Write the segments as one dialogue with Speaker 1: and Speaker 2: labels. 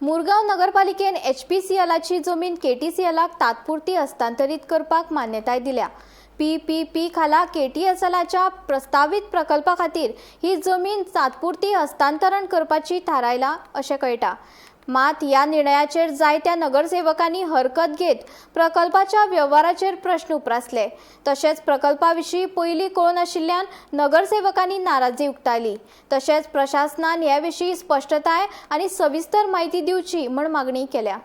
Speaker 1: मुरगांव नगरपालिकेन HPCLची जमीन KTCLक तात्पुरती हस्तांतरित करपाक मान्यताय दिल्या। PPP खाला KTCLच्या प्रस्तावित प्रकल्पा खातीर ही जमीन तात्पुरती हस्तांतरण करपाची थारायला अशें कळटा। मात ह्या निर्णयाचेर जायत्या नगरसेवकांनी हरकत घेत प्रकल्पाच्या व्यवहाराचेर प्रश्न उपरासले। तशेंच प्रकल्पाविशीं पयलीं कळून आशिल्ल्यान नगरसेवकांनी नाराजी उक्तायली। तशेंच प्रशासनान ह्या विशीं स्पश्टताय आनी सविस्तर म्हायती दिवची म्हण मागणी केल्या।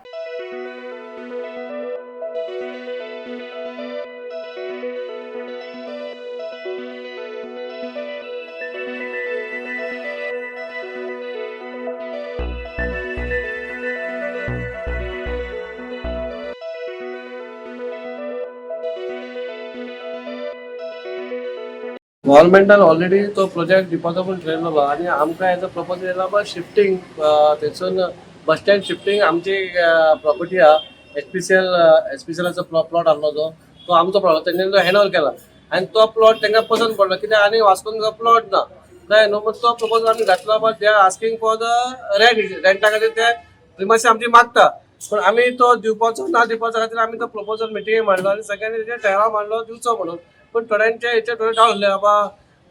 Speaker 2: गव्हर्मेंटान ऑलरेडी तो प्रोजेक्ट डिपॉझिबल ठरयलो आणि आमकां एज अ प्रपोजल येयला बा शिफ्टिंग थंयसून बस स्टँड शिफ्टिंग आमची प्रॉपर्टी आहा HPCLचो प्लॉट आहलो तो आमचो प्लॉट तेंच्यानी तो हँड ओव्हर केला आनी तो प्लॉट तांकां पसंद पडलो कित्याक आनी वास्कोन प्लॉट ना कळ्ळें न्हू। तो प्रपोजल आमी घातलो but they are asking for the rent a खातीर ते प्रिमायसीस आमची मागता पण आमी तो दिवपाचो ना दिवपाच्या खातीर आमी तो प्रपोजल मिटिंगेक मांडलो आनी सगळ्यांनी तेजेर ठराव मांडलो दिवचो म्हणून। पण थोड्यांचे हेचे थोडे डावट उरले बाबा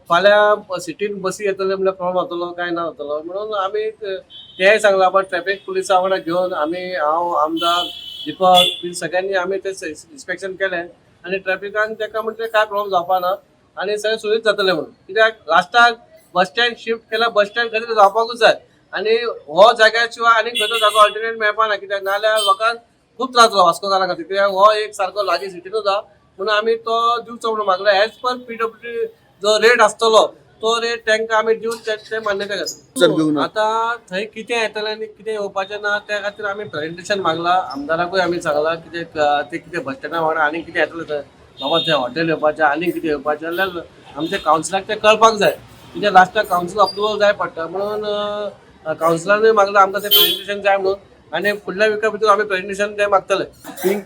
Speaker 2: फाल्यां सिटीन बसी येतले म्हणल्यार प्रॉब्लम जातलो काय ना जातलो म्हणून आमी तेंय सांगला बाबा ट्रॅफिक पुलिसा वांगडा घेवन हांव आमदार दीपक बी सगळ्यांनी आमी ते इन्स्पेक्शन केलें आनी ट्रॅफिकान ताका म्हणजे काय प्रॉब्लम जावपा ना आनी सगळें सुरळीत जातलें म्हणून। कित्याक लास्टाक बस स्टँड शिफ्ट केल्यार बस स्टँड खंय तरी जावपाकूच जाय आनी हो जाग्या शिवाय आनी खंयचो जागो ऑल्टरनेट मेळपा ना कित्याक नाल्यार लोकांक खूब त्रास जाता वास्कोकारां खातीर कित्याक हो एक सारको लागीं सिटीनूच आहा म्हणून आमी तो दिवचो म्हणून मागलो। एज पर PWD जो रेट आसतलो तो रेट तांकां आमी दिवन ते मान्यता घेतली। आतां थंय कितें येतलें आनी कितें येवपाचें ना त्या खातीर आमी प्रेजेंटेशन मागलां आमदाराकूय आमी सांगलां कितें ते कितें बस स्टँडा वांगडा आनी कितें येतलें थंय बाबा थंय हॉटेल येवपाचें आनी कितें येवपाचें जाल्यार आमच्या कावन्सिलाक तें कळपाक जाय कित्याक लास्टाक कावन्सिल अप्रुवल जाय पडटा म्हणून कावन्सिलानूय मागलां आमकां तें प्रेजेंटेशन जाय म्हणून आनी फुडल्या विका भितर आमी प्रेजेंटेशन तें मागतले।
Speaker 3: Think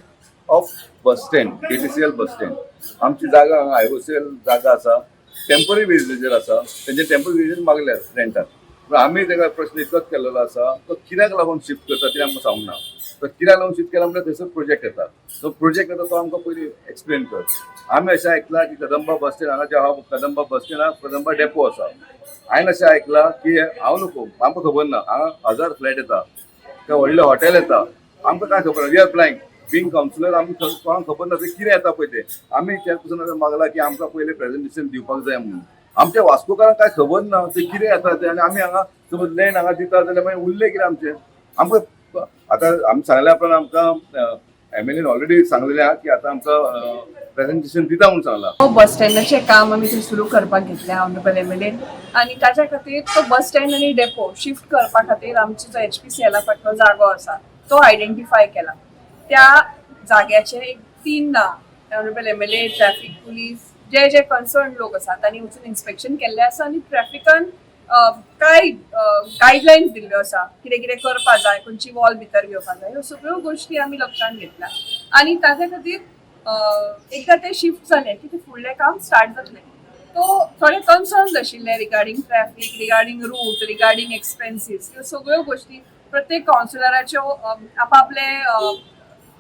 Speaker 3: of bus stand KTCL bus stand आमची जागा हांगा IOCL जागा आसा टेम्पररी बेजिसाचेर आसा तेंचे टेम्पररी बेजिस मागल्या रेंटाक पूण आमी ताका प्रश्न इतलोच केल्लो आसा तो कित्याक लागून शिफ्ट करता तें आमकां सांगूंक ना। तो कित्याक लागून शिफ्ट केला म्हणल्यार थंयसर प्रोजेक्ट येता तो प्रोजेक्ट येता तो आमकां पयलीं एक्सप्लेन कर। आमी अशें आयकलां की कदंबा बस स्टँड हांगा जे आहा कदंबा बस स्टँड आहा कदंबा डेपो आसा हांवें अशें आयकलां की हांव नको आमकां खबर ना हांगा 1000 फ्लॅट येता ते व्हडले हॉटेल येता आमकां काय खबर ना। We are blind being councillor आमी कोणाक खबर ना ते कितें येता पळय ते आमी चॅरपर्सनाक मागला की आमकां पयलें प्रेजेंटेशन दिवपाक जाय म्हणून। आमच्या वास्कोकारांक काय खबर ना ते कितें येता ते आनी आमी हांगा समज लँड हांगा दिता जाल्यार मागीर उरलें कितें आमचें आमकां आतां आमी सांगल्या उपरांत आमकां MLAन ऑलरेडी सांगलेलें आहा की आतां आमकां प्रेजेंटेशन दिता म्हणून सांगलां।
Speaker 4: बस स्टँडाचें काम आमी थंय सुरू करपाक घेतलें ऑनरेबल MLA आनी ताच्या खातीर तो बस स्टँड आनी डेपो शिफ्ट करपा खातीर आमचो जो HPCL फाटलो जागो आसा तो आयडेंटिफाय केला। त्या जाग्याचे एक 3 ऑनरेबल MLA ट्रॅफिक पुलीस जे कन्सर्न लोक आसा तांणी वचून इन्स्पेक्शन केल्लें आसा आनी ट्रॅफिकान कांय गायडलायन्स दिल्ल्यो आसा कितें कितें करपा जाय खंयची वॉल भितर घेवपा जाय ह्यो सगळ्यो गोश्टी आमी लक्षांत घेतल्या आनी ताच्या खातीर एकदां ते शिफ्ट जालें की तें फुडलें काम स्टार्ट जातलें। तो थोडे कन्सर्न्स आशिल्ले regarding traffic regarding route regarding expenses ह्यो सगळ्यो गोश्टी प्रत्येक कावन्सिलराच्यो आपापले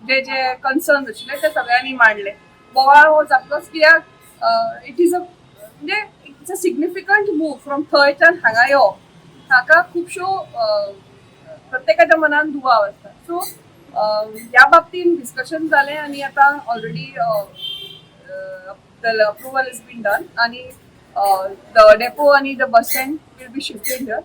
Speaker 4: जे कन्सर्न्स आशिल्ले ते सगळ्यांनी मांडले। बोवाळ हो जातलोच कित्याक इट इज म्हणजे it's a significant move from थंयच्यान हांगा येवप हाका खुबश्यो प्रत्येकाच्या मनान दुबाव आसता। सो ह्या बाबतीन डिस्कशन जालें आनी आतां already the approval is been done आनी द डेपो आनी the bus stand will be shifted here